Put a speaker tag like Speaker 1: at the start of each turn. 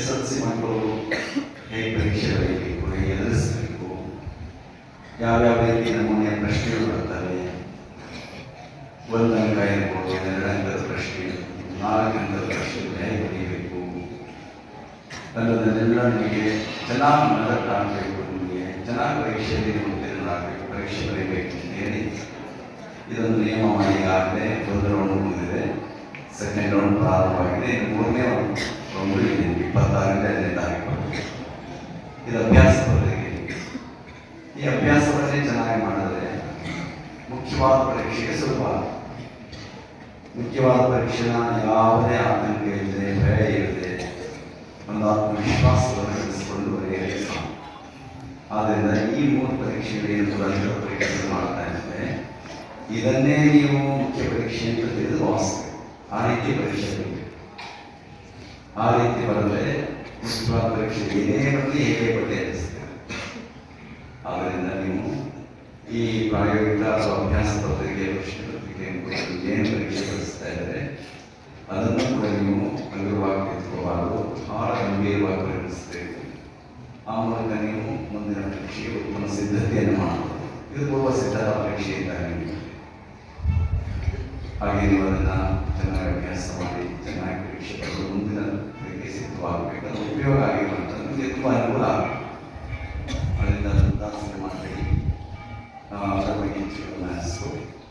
Speaker 1: SLC ಮಕ್ಕಳು ಹೇಗೆ ಪರೀಕ್ಷೆ ಬರೀಬೇಕು, ಹೇಗೆ ಎದುರಿಸಬೇಕು, ಯಾವ್ಯಾವ ರೀತಿ ನಮೂನೆಯ ಪ್ರಶ್ನೆಗಳು ಬರ್ತವೆ, 1 ಅಂಕ ಇರ್ಬೋದು, 2 ಅಂಕದ ಪ್ರಶ್ನೆ, 4 ಅಂಕದ ಪ್ರಶ್ನೆ ಹೇಗೆ ಬರೀಬೇಕು ಅನ್ನೋದನ್ನೆಲ್ಲ ನಿಮಗೆ ಚೆನ್ನಾಗಿ ಮನದಟ್ಟಾಗಬೇಕು. ನಿಮಗೆ ಚೆನ್ನಾಗಿ ಪರೀಕ್ಷೆಯಲ್ಲಿ ಉತ್ತೀರ್ಣರಾಗಬೇಕು, ಪರೀಕ್ಷೆ ಬರೀಬೇಕು ಅಂತ ಹೇಳಿ ಇದೊಂದು ನಿಯಮ ಮಾಡಿ. ಈಗಾಗಲೇ 1 ರೌಂಡ್ ಮುಗಿದಿದೆ, 2nd ರೌಂಡ್ ಪ್ರಾರಂಭವಾಗಿದೆ, ಇನ್ನು 3ನೇ ರೌಂಡ್ ಇದೆ 26ನೇ ತಾರೀಕು. ಇದು ಅಭ್ಯಾಸ ಪತ್ರಿಕೆ. ಈ ಅಭ್ಯಾಸವನ್ನೇ ಚೆನ್ನಾಗಿ ಮಾಡಿದ್ರೆ ಮುಖ್ಯವಾದ ಪರೀಕ್ಷೆಗೆ ಸುಲಭ. ಮುಖ್ಯವಾದ ಪರೀಕ್ಷೆನ ಯಾವುದೇ ಆತಂಕ ಇಲ್ಲದೆ, ಭಯ ಇಲ್ಲದೆ, ಒಂದು ಆತ್ಮವಿಶ್ವಾಸವನ್ನು ಬೆಳೆಸಿಕೊಂಡು ಬರೆಯಲೇ ಸಾಕು. ಆದ್ದರಿಂದ ಈ 3 ಪರೀಕ್ಷೆಗಳೇನು ಕೂಡ ಪರೀಕ್ಷೆ ಮಾಡ್ತಾ ಇದ್ದಾರೆ, ಇದನ್ನೇ ನೀವು ಮುಖ್ಯ ಪರೀಕ್ಷೆ ಅಂತ ತಿಳಿದು ಭಾವಿಸ್ಬೇಕು. ಆ ರೀತಿ ಪರೀಕ್ಷೆ ಬರಬೇಕು. ಆ ರೀತಿ ಬರದೆ ಮುಖ್ಯವಾದ ಪರೀಕ್ಷೆ ಏನೇ ಬರಲಿ ಹೇಗೆ ಬಗೆಹರಿಸ್ತೇವೆ. ಆದ್ದರಿಂದ ನೀವು ಈ ಪ್ರಾಯೋಗಿಕ ಅಥವಾ ಅಭ್ಯಾಸ ಪತ್ರಿಕೆ, ಪ್ರಶ್ನೆ ಪತ್ರಿಕೆಯನ್ನು ಏನು ಪರೀಕ್ಷೆ ಬರೆಸ್ತಾ ಇದ್ದಾರೆ ಅದನ್ನು ಕೂಡ ನೀವು ಗಂಭೀರವಾಗಿ ತೆಗೆದುಕೋಬಾರದು, ಬಹಳ ಗಂಭೀರವಾಗಿ ಪರಿಗಣಿಸಬೇಕು. ಆ ಮೂಲಕ ನೀವು ಮುಂದಿನ ಪರೀಕ್ಷೆಗೆ ಉತ್ತಮ ಸಿದ್ಧತೆಯನ್ನು ಮಾಡಬಹುದು. ಇದು ಪೂರ್ವ ಸಿದ್ಧತಾ ಪರೀಕ್ಷೆ ಇದ್ದಾಗ ನಿಮಗೆ. ಹಾಗೆ ನೀವು ಅದನ್ನು ಚೆನ್ನಾಗಿ ಅಭ್ಯಾಸ ಮಾಡಿ ಚೆನ್ನಾಗಿ ಪರೀಕ್ಷೆ ಬರೆದು ಮುಂದಿನ ಪರೀಕ್ಷೆ ಸಿದ್ಧವಾಗಬೇಕು. ಅದು ಉಪಯೋಗ ಆಗಿರುವಂಥ ನಿಮಗೆ ತುಂಬ ಅನುಕೂಲ ಆಗಬೇಕು. ಅದರಿಂದ ದಾಸರು ಮಾಡಬೇಡಿ, ಅದರ ಬಗ್ಗೆ ಹೆಚ್ಚು ಗಮನ ಹರಿಸಬೇಕು.